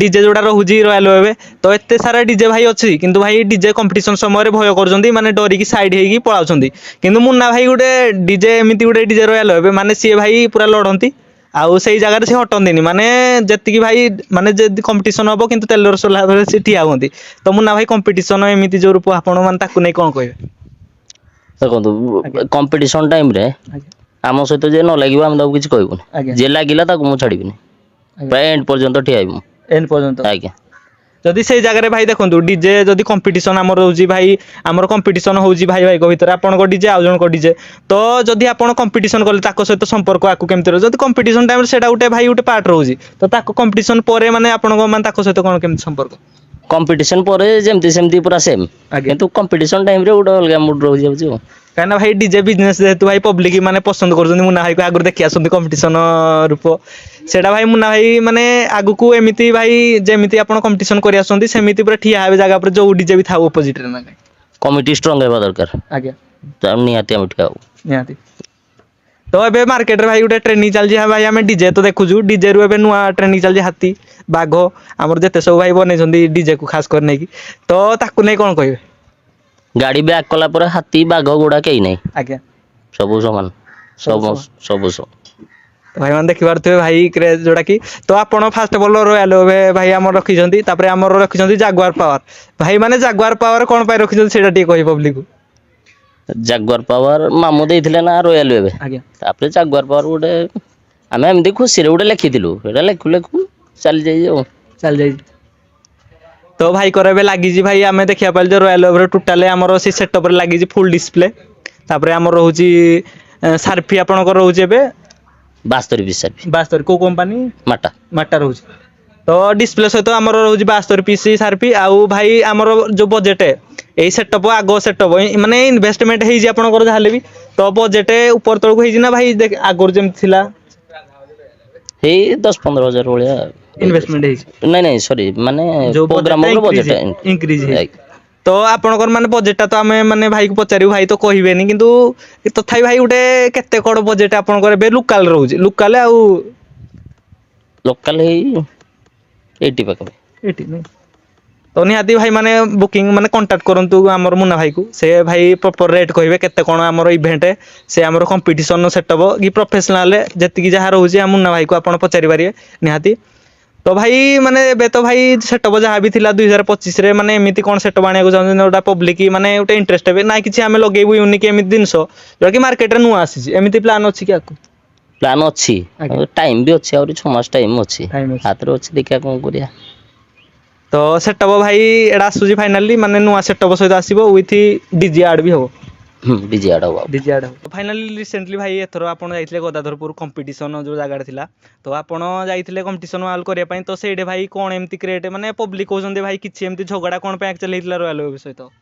ଡିଜେ ଯୋଉଟା ରହୁଛି ରୟାଲ ୱେଭ୍, ତ ଏତେ ସାରା ଡିଜେ ଭାଇ ଅଛି କିନ୍ତୁ ଭାଇ ଡିଜେ କମ୍ପିଟିସନ ସମୟରେ ଭୟ କରୁଛନ୍ତି, ମାନେ ଡରିକି ସାଇଡ ହେଇକି ପଳାଉଛନ୍ତି। କିନ୍ତୁ ମୁନା ଭାଇ ଗୋଟେ ଡିଜେ ଏମିତି ଗୋଟେ ଡିଜେ ରୟାଲ ୱେଭ୍, ମାନେ ସିଏ ଭାଇ ପୁରା ଲଢନ୍ତି ଆଉ ସେଇ ଜାଗାରେ ସେ ହଟନ୍ତିନି, ମାନେ ଯେତିକି ଭାଇ ମାନେ ଯଦି କମ୍ପିଟିସନ ହବ କିନ୍ତୁ ତେଲର ସୋଲା ଭାବରେ ସେ ଠିଆ ହୁଅନ୍ତି। ତ ମୁନା ଭାଇ କମ୍ପିଟିସନ ଏମିତି ଯୋଉ ରୂପ ଆପଣ ମାନେ ତାକୁ ନେଇ କ'ଣ କହିବେ? ଦେଖନ୍ତୁ, କମ୍ପିଟିସନ ଟାଇମରେ ଆମ ସହିତ ଯିଏ ନ ଲାଗିବ ଆମେ ତାକୁ କିଛି କହିବୁନି, ଯିଏ ଲାଗିଲା ତାକୁ ମୁଁ ଛାଡ଼ିବିନି, ପ୍ରାୟ ଏଣ୍ଡ ପର୍ଯ୍ୟନ୍ତ ଠିଆ ହେବି ମୁଁ। ଏଣ୍ଡ ପର୍ଯ୍ୟନ୍ତ? ଆଜ୍ଞା। ଯଦି ସେଇ ଜାଗାରେ ଭାଇ ଦେଖନ୍ତୁ ଡିଜେ ଯଦି କମ୍ପିଟିସନ ଆମର ରହୁଛି ଭାଇ, ଆମର କମ୍ପିଟିସନ ହଉଛି ଭାଇ ଭାଇଙ୍କ ଭିତରେ, ଆପଣଙ୍କ ଡିଜେ ଆଉ ଜଣଙ୍କ ଡିଜେ, ତ ଯଦି ଆପଣ କମ୍ପିଟିସନ କଲେ ତାଙ୍କ ସହିତ ସମ୍ପର୍କ ଆକୁ କେମିତି ରହିବ? ଯଦି କମ୍ପିଟିସନ ଟାଇମରେ ସେଇଟା ଗୋଟେ ଭାଇ ଗୋଟେ ପାର୍ଟ ରହୁଛି, ତ ତାକୁ କମ୍ପିଟିସନ ପରେ ମାନେ ଆପଣଙ୍କ ମାନେ ତାଙ୍କ ସହିତ କ'ଣ କେମିତି ସମ୍ପର୍କ? କମ୍ପିଟିସନ ପରେ ଯେମିତି ସେମିତି ପୁରା ସେମ୍, କିନ୍ତୁ କମ୍ପିଟିସନ ଟାଇମରେ ଗୋଟେ ଅଲଗା ମୁଡ୍ ରହିଯାଉଛି ଆଉ। କାହିଁକିନା ଭାଇ ଡିଜେ ବିଜନେସ ଯେହେତୁ ଭାଇ ପବ୍ଲିକ ମାନେ ପସନ୍ଦ କରୁଛନ୍ତି, ମୁନା ଭାଇକୁ ଆଗରୁ ଦେଖି ଆସନ୍ତି କମ୍ପିଟିସନ ରୂପ, ସେଇଟା ଭାଇ ମୁନା ଭାଇ ମାନେ ଆଗକୁ ଏମିତି ଭାଇ ଯେମିତି ଆପଣ କମ୍ପିଟିସନ କରି ଆସୁଛନ୍ତି ସେମିତି ପୁରା ଠିଆ ହେବେ ଜାଗା ଉପରେ, ଯୋଉ ଡିଜେ ବି ଥାଉ ଅପୋଜିଟରେ ନା କାଇଁ? କମିଟି ଷ୍ଟ୍ରଙ୍ଗ ହେବା ଦରକାର। ଆଜ୍ଞା, ନିହାତି ଆମେ ଠିଆ ହବୁ। ନିହାତି। ତ ଏବେ ମାର୍କେଟରେ ଭାଇ ଗୋଟେ ଟ୍ରେନିଂ ଚାଲିଛି, ଭାଇ ଆମେ ଡିଜେ ତ ଦେଖୁଛୁ, ଡିଜେରୁ ଏବେ ନୂଆ ଟ୍ରେନିଂ ଚାଲିଛି ହାତୀ, ବାଘ, ଆମର ଯେତେ ସବୁ ଭାଇ ବନେଇଛନ୍ତି ଡିଜେକୁ ଖାସ କରି ନେଇକି, ତ ତାକୁ ନେଇ କ'ଣ କହିବେ? ଗାଡି ବ୍ୟାକ୍ କଲା ପରେ ହାତୀ ବାଘ ଗୁଡା କେହି ନାହିଁ, ଆଜ୍ଞା, ସବୁ ସମାନ, ସବୁ ଭାଇ ମାନେ ଦେଖିପାରୁଥିବେ ଭାଇ କ୍ରେଜ ଯୋଉଟା କି। ତ ଆପଣ ଫାଷ୍ଟ ଅଫ୍ ଅଲ୍ ରୟାଲ ଭାଇ ଆମର ରଖିଛନ୍ତି, ତାପରେ ଆମର ରଖିଛନ୍ତି ଜାଗୁଆର ପାୱାର। ଭାଇ ମାନେ ଜାଗୁଆର ପାୱାର କ'ଣ ପାଇଁ ରଖିଛନ୍ତି ସେଇଟା ଟିକେ କହିବେ ପବ୍ଲିକକୁ? ଜାଗୁଆର ପାୱାର ମାମୁଁ ଦେଇଥିଲେ ନା ରୟାଲ ୱେଭ୍, ତାପରେ ଜାଗୁଆର ପାୱାର ଗୋଟେ ଆମେ ଏମିତି ଖୁସିରେ ଗୋଟେ ଲେଖିଥିଲୁ, ସେଇଟା ଲେଖୁ ଲେଖୁ ଚାଲିଯାଇଛି ଆଉ। ଚାଲିଯାଇଛି। ତ ଭାଇଙ୍କର ଏବେ ଲାଗିଛି ଭାଇ ଆମେ ଦେଖିବାକୁ ପାଇଲୁ ଯେ ରୟାଲ ୱେଭ୍ର ଟୋଟାଲ ଆମର ସେ ସେଟଅପ୍ରେ ଲାଗିଛି ଫୁଲ୍ ଡିସପ୍ଲେ, ତାପରେ ଆମର ରହୁଛି ସାର୍ଫି ଆପଣଙ୍କର ରହୁଛି ଏବେ 72 ପିସ୍ ସାର୍ଫି। 72 କୋଉ କମ୍ପାନୀ? ମାଟା ରହୁଛି। ତ ଡିସପ୍ଲେ ସହିତ ଆମର ରହୁଛି 72 ପିସ୍ ସାର୍ଫି। ଆଉ ଭାଇ ଆମର ଯୋଉ ବଜେଟ ଏଇ ସେଟଅପ୍ ଆଗ ସେଟଅପ୍ ମାନେ ଇନଭେଷ୍ଟମେଣ୍ଟ ହେଇଛି ଆପଣଙ୍କର ଯାହାହେଲେ ବି, ତ ବଜେଟ ଉପର ତଳକୁ ହେଇଛି ନା ଭାଇ ଆଗରୁ ଯେମିତି ଥିଲା? ହେଇ 10-15 ହଜାର ଭଳିଆ ଇନଭେଷ୍ଟମେଣ୍ଟ ହେଇଛି। ନାଇଁ ସରି, ମାନେ ପ୍ରୋଗ୍ରାମର ବଜେଟ ଇନକ୍ରିଜ ହେଇଛି। ତ ଆପଣଙ୍କର ମାନେ ବଜେଟଟା ତ ଆମେ ମାନେ ଭାଇକୁ ପଚାରିବୁ, ଭାଇ ତ କହିବେନି, କିନ୍ତୁ ତଥାପି ଭାଇ ଗୋଟେ କେତେ କ'ଣ ବଜେଟ ଆପଣଙ୍କର ଏବେ ଲୋକାଲ ରହୁଛି? ଲୋକାଲ ହେଇ 80 ପାଖାପାଖି। तो निहाती भाई माने बुकिंग माने कांटेक्ट करंतु हमर मुन्ना भाई को से भाई प्रॉपर रेट कहबे केते कोन हमर इवेंट है से हमर कंपटीशन सेटअप कि प्रोफेशनल जति कि जहा रहउची हम मुन्ना भाई को आपण पचारि पारिए निहाती तो भाई माने बे तो भाई सेटअप जहा भी थिला 2025 रे माने एमिति कोन सेटअप आने को चाहन ओटा पब्लिक माने ओटा इंटरेस्ट है ना किछि हमें लगेबु यूनिक एमिति दिनसो जो कि मार्केट रे नु आसी एमिति प्लान अछि कि आकु प्लान अच्छी टाइम भी अच्छी और 6 मास टाइम अच्छी टाइम अछि हाथ रे अच्छी देखिया कोन करिया तो सेटअप भाई एडा आसुजी फाइनली माने नुआ सेटअप सहित आसीबो विथ डीजे आड भी हो डीजे आड़ हो डीजे आड हो फाइनली रिसेंटली भाई एथर आपण जाइथिले गदाधरपुर कंपटीशन जो जगाडे थिला तो आपण जाइथिले कंपटीशन वाल करिया पई तो सेडे भाई कोन एमती क्रिएट माने पब्लिक होजंदे भाई किछि एमती झगड़ा कोन पे एक्चुअली हितला रॉयल विषय तो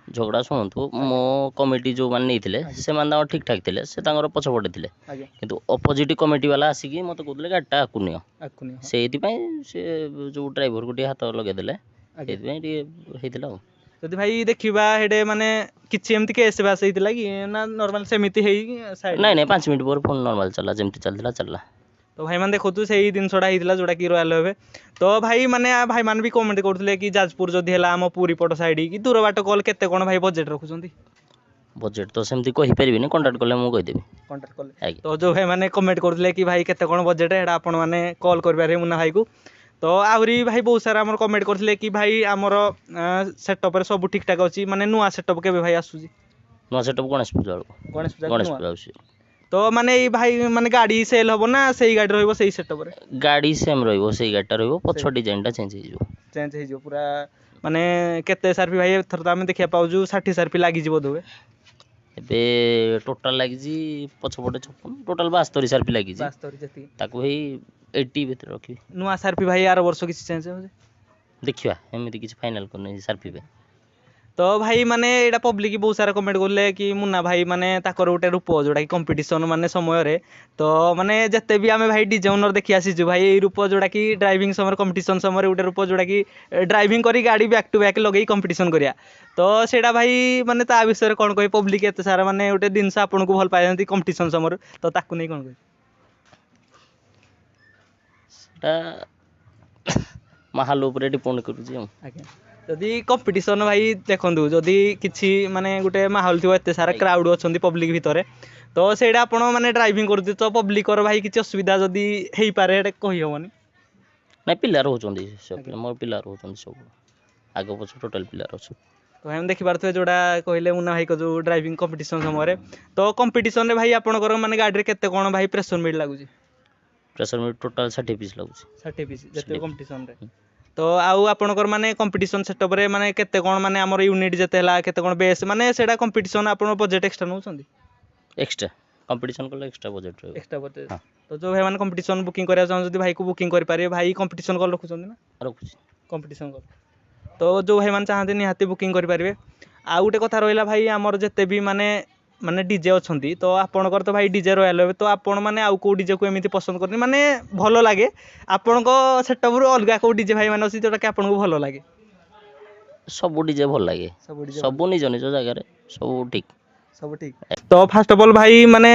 झगड़ा शुणु मो कमिटी जो मैंने नहीं से माने ठीक ठाक थे से पछपटे थे आगे किंतु अपोजिट कमिटी वाला आसिक मत कहते गाड़ीटा आकु नियो आकुनी से जो ड्राइवर को हाथ लगेदेले से जदि भाई देखिबा हेडे माने किछि एमती केस बास हितला कि ना नॉर्मल सेमिति हेई साइड नहीं 5 मिनट पर फोन नॉर्मल चला जमती चलता चलला तो भाई मैंने देखो से जिनसटा होता जोटा कि रॉयल हे तो भाई मैंने भाई मैंने भी कमेंट करते कि जाजपुर जदि है आम पूरी पट साइड कि दूर बाट कल केते कोन भाई बजेट रखुचंती बजेट तो सेमती कहि परिबिनी कांटेक्ट कले मु कहि देबी कांटेक्ट कले तो जो भाई मैंने कमेंट करते कि भाई केते कोन बजेट है आपण मैंने कॉल कर पारे मुन्ना भाई को तो आहरी भाई बहुत सारा आमर कमेंट करते कि भाई आमर सेटअप रे सब ठीक ठाक अछि माने नुआ सेटअप केबे भाई आसुजी नुआ सेटअप गणेश पूजा गणेश पूजा तो माने भाई माने गाड़ी सेल हबो ना सही गाड़ी रहइबो सही सेटअप रे गाड़ी सेम रहइबो सही गाड़ीटा रहइबो पछ डिजाइन टा चेंज हो जो पूरा माने केते एसआरपी भाई थर तो आमे देखिया पाउजु 60 एसआरपी लागि जिवो दोबे एबे टोटल लागि जी पछपटे 56 टोटल 72 एसआरपी लागि जी 72 जति ताको ही 80 भीतर रखी नुआ एसआरपी भाई आर वर्ष किछि चेंज हो देखिवा एमिति किछि फाइनल करने एसआरपी पे तो भाई माने एटा पब्लिक बहुत सारा कमेंट करले कि मुन्ना भाई माने ताकर गोटे रूप जोड़ा कि कंपटीशन माने समय रे तो माने जते भी आमे भाई डीजे ओनर देखि आसी जो भाई ए रूप जोड़ा कि ड्राइविंग समय कंपटीशन समय गोटे रूप जोड़ा कि ड्राइविंग करी गाड़ी बैक टू बैक लगेई कंपटीशन करिया तो सेटा भाई माने ता विषय कोन कहि पब्लिक एते सारा माने गोटे दिन से आपन को भल पायंती कंपटीशन समय तो ताकू नै कोन कहि सेटा माहौल ऊपर डिपेंड करूची आज्ञा जदि कंपटीशन भाई देखंदु जदि किछि माने गुटे माहौल थिबो एते सारा क्राउड अछंती पब्लिक भितरे तो सेडा आपण माने ड्राइविंग करदि तो पब्लिक कर भाई किछि असुविधा जदि हेई पारे एटा कहि होबनी नै पिला रहउचंदी सब मोर पिला रहउचंदी सब आगो पछ टोटल पिला रहउछ तो हम देखि पारथबे जोडा कहिले मुन्ना भाई को जो ड्राइविंग कंपटीशन समय रे तो कंपटीशन रे भाई आपण कर माने गाडी रे केते कोन भाई प्रेशर मिड लागुची प्रेशर मिड टोटल 60 पीस लागुची 60 पीस जते कंपटीशन रे तो आउ आपनकर माने कंपटीशन सेटअप रे माने केते कोन माने हमर यूनिट जते हला केते कोन बेस माने सेडा कंपटीशन आपन बजेट एक्स्ट्रा नउचंदी एक्स्ट्रा कंपटीशन करले एक्स्ट्रा बजेट रे एक्स्ट्रा बजेट तो जो भाई माने कंपटीशन बुकिंग करिया चाहन जदी भाई को बुकिंग करि पारे भाई कंपटीशन कल रखुचंदी ना रखुची कंपटीशन कल तो जो भाई माने चाहते निहाती बुकिंग करि पारिबे आ गुटे कथा रहिला भाई हमर जते भी माने माने डीजे अछंती तो आपनकर तो भाई डीजे रॉयल होबे तो आपण माने आउ को डीजे को एमिति पसंद करनी माने भलो लागे आपण को सेटअप रु अलगा को डीजे भाई माने अछि जोटा कि आपण को भलो लागे सब डीजे भल लागे सब निज निज जगह रे सब ठीक तो फर्स्ट ऑफ ऑल भाई माने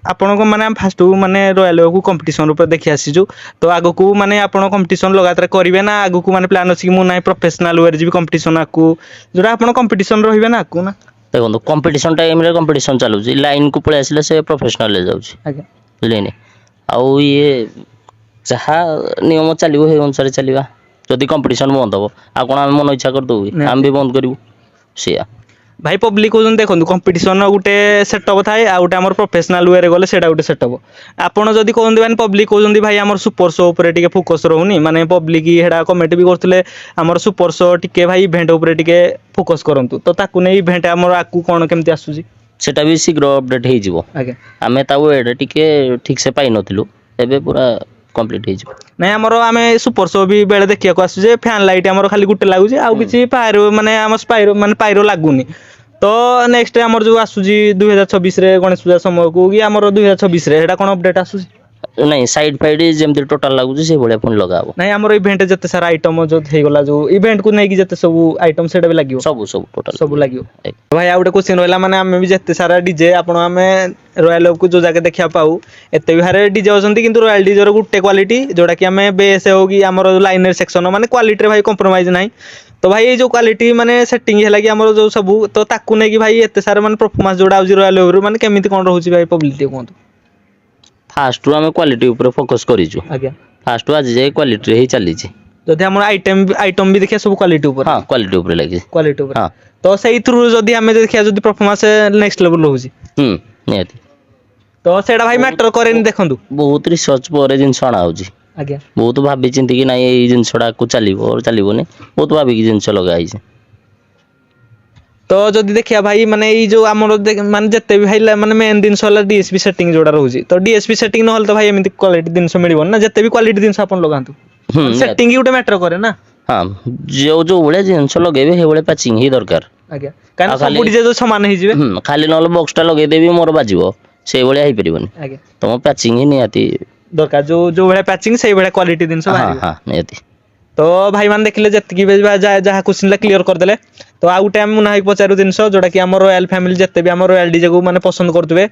आपण को माने फर्स्ट माने रॉयल को कंपटीशन ऊपर देखि आसीजु तो आगो को माने आपण कंपटीशन लगातार करिवे ना आगो को माने प्लान अछि कि मु नाइ प्रोफेशनल वेयर जी कंपटीशन आकू जोटा आपण कंपटीशन रहिबे ना आकू ना देखो कंपटीशन टाइम रे कंपटीशन चालू लाइन को पळे आसिले से प्रोफेशनल ले जाउची आज्ञा बुझलेनी आउ ये जहा नियम चलिबो हे अनुसार चलिबा जदी कंपटीशन बंद हो आ कोन हम मन इच्छा कर दउ हम भी बंद करिवो सिया भाई पब्लिक को देखो कंपटीशन गोटे सेटअप थाए आ गोटे आम प्रोफेशनल वे गले से गोटे सेटअप आपड़ जदि कहते मैंने पब्लिक कहते भाई आम सुपर शो उपर टे फोकस रोनी माने पब्लिक हेडा कमेंट भी करते आम सुपर शो टे भाई इवेंट उपर टे फोकस करंतु तो ताकू नहीं इवेंट आम आकू कौन केमती आसूची सेटा भी शीघ्र अपडेट हो जिवो आमे ताऊ एडा टिके ठीक से पाई नथिलु एबे पूरा कंप्लीट हो नहीं आमर आम सुपर शो भी बेले देखा आसुचे फैन लाइट आमर खाली गुटे लगुचे आउ किसी पायरो माने आम स्पाइरो माने पायरो लागुनी तो नेक्स्ट आमर जो आसुची 2026 रे गणेश पूजा समय को कि आमर 2026 रे एटा कोन अपडेट आसुची नहीं साइड फाइड जेमती टोटल लागुची से भलिया फोन लगाबो नहीं आमर इवेंट जते सारा आइटम जो हे गला जो इवेंट को नै कि जते सब आइटम सेटा भी लागियो सब टोटल सब लागियो भाई आ गुटे क्वेश्चन रहला माने आमे भी जते सारा डीजे आपण आमे रॉयल को जो जगह देखा पाऊ एते भी हारे डीजे होसंती किंतु रॉयल डीजे रो गुटे क्वालिटी जोडा कि आमे बेस हो कि आमर लाइनर सेक्शन माने क्वालिटी रे भाई कंप्रोमाइज नाही तो भाई ये जो क्वालिटी माने सेटिंग है कि हमर जो सब तो ताकू नै कि भाई एते सारे माने परफॉर्मेंस जोड़ा आउजी रॉयल ओवर माने केमिति कोन रहउची भाई पब्लिक टे कोन फास्ट आम क्वालिटी ऊपर फोकस करिछु आज्ञा फास्ट आज जाए क्वालिटी रे ही चली जदि हमर आइटम भी देखिया सब क्वालिटी ऊपर हाँ क्वालिटी ऊपर लगी क्वालिटी ऊपर हाँ तो सही थ्रू जदि हमें देखिया जदि परफॉर्मेंस नेक्स्ट लेवल रहउची नियति तो सेडा भाई मैटर करेनी देखंतु बहुत रिसर्च पर जिनस अଣା होची आज्ञा बहुत भाभी चिंती कि नाई एई जिनसडा को चलिबो और चलिबोनी बहुत भाभी कि जिनस लगा आइছে तो जदि देखिया भाई माने ई जो हमर माने जत्ते भी भाई माने मेन दिन होला डीएसपी सेटिंग जोड़ा रहउची तो डीएसपी सेटिंग न होल तो भाई एमिति क्वालिटी दिन मिलिबो ना जत्ते भी क्वालिटी दिन अपन लगांतु सेटिंग ही उटे मैटर करे ना हाँ जो बड़े जिनस लगेबे हे बड़े पैचिंग ही दरकार आज्ञा कान सब बुडी जो समान ही जिवे खाली नल बॉक्सटा लगे देबी मोर बाजिबो से बड़े ही परिबनी आज्ञा तुम पैचिंग ही नियति दरकार जो बड़े पैचिंग से बड़े क्वालिटी दिन हाँ हाँ नियति तो भाई मान देखिले जत्ती जहाँ क्वेश्चन क्लियर करदेले तो आउ टाइम मुना ही पचारू जिनस जोटा कि आम रॉयल फैमिली जिते भी आम रॉयल डीजे को माने पसंद करते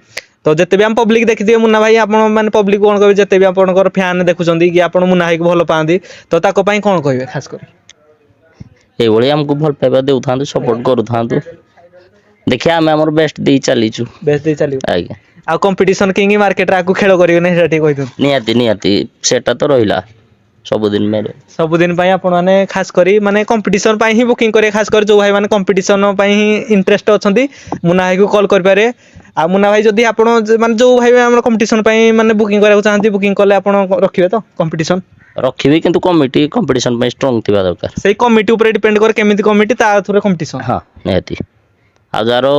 तो जिते भी आम पब्लिक देखिए मुना भाई आपण माने पब्लिक कौन कहे जिते भी आपनकर फैन देखुचंदी कि आपण मुना भाई को भल पाती तो ताको पई कौन कहबे खास कर ए बड़े हमको भल पाइबा देउथांतु सपोर्ट करूथांतु देखिए आम हमर बेस्ट दे चलीचु बेस्ट दे चलियो आज्ञा आ कंपटीशन किंग मार्केट रे आकु खेल करियो नै सेठी कहि दउ नियति सेटा तो रहिला सबुदिन मेरे सबुदिन पाई आपण माने खास करी माने कंपटीशन पाई ही बुकिंग करे खास कर जो भाई माने कंपटीशन पाई ही इंटरेस्ट अछंती मुना भाई को कॉल कर पारे आ मुना भाई जदी आपण माने जो भाई हमर कंपटीशन पाई माने बुकिंग करे चाहंती बुकिंग करले आपण रखिबे तो कंपटीशन रखिबे किंतु कमिटी कंपटीशन पे स्ट्रांग थिबा दरकार सेही कमिटी ऊपर डिपेंड करे केमिति कमिटी ता थोरे कंपटीशन हाँ नियति आ जारो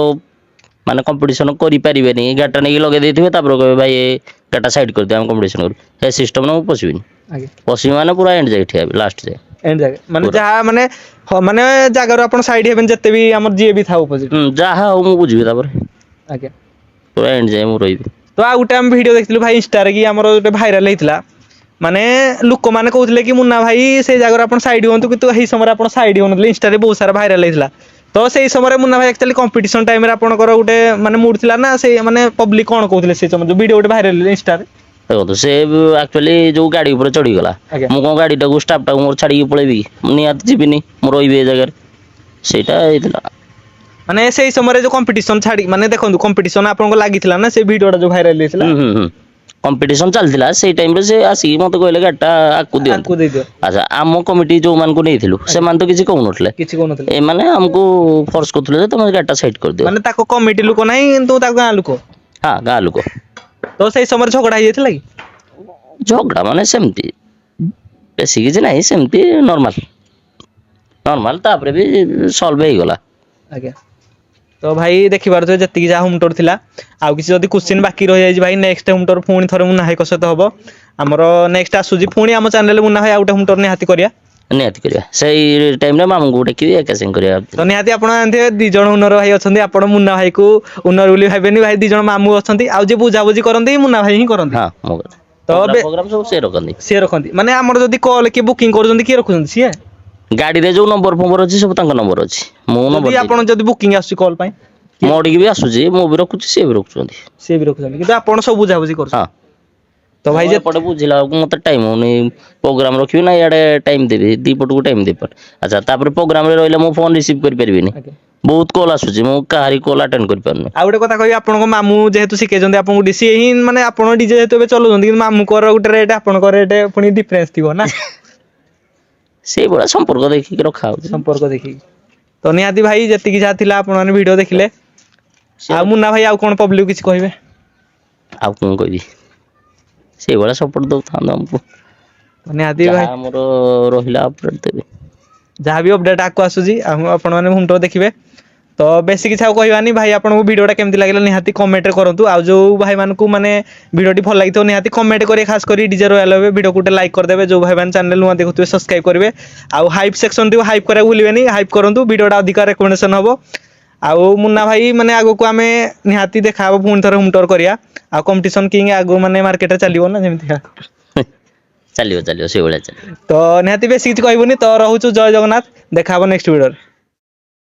माने कंपटीशन करि परिबेनी गाटा नै लगे देथिबे तापर कहबे भाई ए गाटा साइड कर दे हम कंपटीशन कर हे सिस्टम न पसिबिनी आगे पसिबी माने पूरा एंड जाय ठिया लास्ट जाय एंड जागे माने जहा माने जागर आपण साइड हेबन जत्ते भी हमर जे भी था अपोजिट जहा हो मु बुझिबे तापर आगे पूरा एंड जाय मु रहिबे तो आ गुटे हम वीडियो देखथिलु भाई इंस्टा रे कि हमर गुटे भाइरल हेतिला माने लोक माने कहउतले कि मुन्ना भाई से जागर आपण साइड होंतु कि तो एही समय आपण साइड होनले इंस्टा रे बहुत सारा भाइरल हेतिला तो से समय मुन्ना भाई एक्चुअली कंपटीशन टाइम रे आपनकर गुटे माने मूड थिला ना से माने पब्लिक कोन कहउतले से समय जो वीडियो गुटे भाइरल इंस्टा रे देखो तो से एक्चुअली जो गाड़ी ऊपर चढ़ी गला आज्ञा। मु कोन गाड़ी टाको स्टाफ टाको मोर छाड़ी पळेबी नियत जीबिनी मु रहिबे ए जगह सेटा हेतिला माने से समय जो कंपटीशन छाड़ी माने देखंतु कंपटीशन आपनको लागिथिला ना से वीडियोटा जो भाइरल हेतिला कंपटीशन चलथिला से टाइम रे से आसी मते कहले गाटा आकु दियन आकु दे दियो अच्छा आम कमिटी जो मान को नेथिलु से मान तो किछि कहू नथले किछि कोन नथले ए माने हमको फोर्स करथले जे तुम गाटा साइड कर दियो माने ताको कमिटी लोक नाही किंतु ताको गां लोक हां गा लोक तो से समय झगड़ा हो जाइथिला कि झगड़ा माने सेमती बेसी किछि नाही सेमती नॉर्मल तापरे भी सॉल्व हे गला आज्ञा तो भाई देखि पारथो जति जा होम टूर थिला आउ किछि जदी क्वेश्चन बाकी रहि जाई भाई नेक्स्ट होम टूर पुणी थरे मुना हाई कसत हबो हमरो नेक्स्ट आसुजी पुणी हम चैनल मुना हाई आउट होम टूर निहाती करिया निहाती करिया सही टाइम रे मामू गोटे कि एकासिंग करिया तो निहाती आपण जानथे दि जण उनर भाई अछंती आपण मुन्ना भाई को उनर बोली भाबेनी भाई दि जण मामू अछंती आउ जे बुझा बुझी करंती मुन्ना भाई ही करंती हां मो तो प्रोग्राम सब से रखंदी माने हमर जदी कॉल के बुकिंग करजंती के रखुजंती सिए गाड़ी रे जो नंबर फोन अछि सब तांका नंबर अछि मो नंबर जदी आपण जदी बुकिंग आसी कॉल पई मोडी भी आसुजी मो भी रखुची से भी रखुचंदी से भी रखुजंती किंतु आपण सब बुझा बुझी कर हां तो भाई जे पड़े बुझिला मते टाइम होनी प्रोग्राम रखियो ना याडे टाइम देबे दी पट को टाइम दे पर अच्छा तापर प्रोग्राम रे रहले मो फोन रिसीव कर परबिनी बहुत कॉल आसुची मो काहारी कॉल अटेंड कर परनी आ गुटे कथा कहि आपण को मामू जेहेतु सिके जंदी आपण को डीसी ही माने आपण डीजे जेहेतु बे चलो जंदी मामू को गुटे रेट आपण को रेट पुनी डिफरेंस थिबो ना से बड़ा संपर्क देखि के रखा हो संपर्क देखि तो निहाती भाई जति कि जा थिला आपण माने वीडियो देखिले आ मुन्ना भाई आ कोन पब्लिक किछ कहबे आ कोन कहबी से बड़ा सपोर्ट दो था हमको निहाती भाई हमर रहिला अपडेट देबे जहाँ भी अपडेट आको आसुजी आपण माने हुंटो देखिबे तो बेसी किछ कहबानी भाई आपन को वीडियोटा केमति लागला निहाती कमेंट करंतु आ जो भाई मान को माने वीडियोटी भल लागितो निहाती कमेंट करे खास करी डीजे रॉयल होबे वीडियो को लाइक कर देबे जो भाई मान चैनल नुआ देखुतबे सब्सक्राइब करबे आ हाइप सेक्शन टी हाइप करे भूलिबेनी हाइप करंतु वीडियोटा अधिक रिकमेंडेशन हबो आ मुन्ना भाई माने आगो को आमे निहाती देखाबो पुन थरे होम टूर करिया आ कंपटीशन किंग आगो माने मार्केट रे चलिबो ना जेमति चलियो से बड़ा चलियो तो निहाती बेसी किछ कहबोनी तो रहउछु जय जगन्नाथ देखाबो नेक्स्ट वीडियो रे।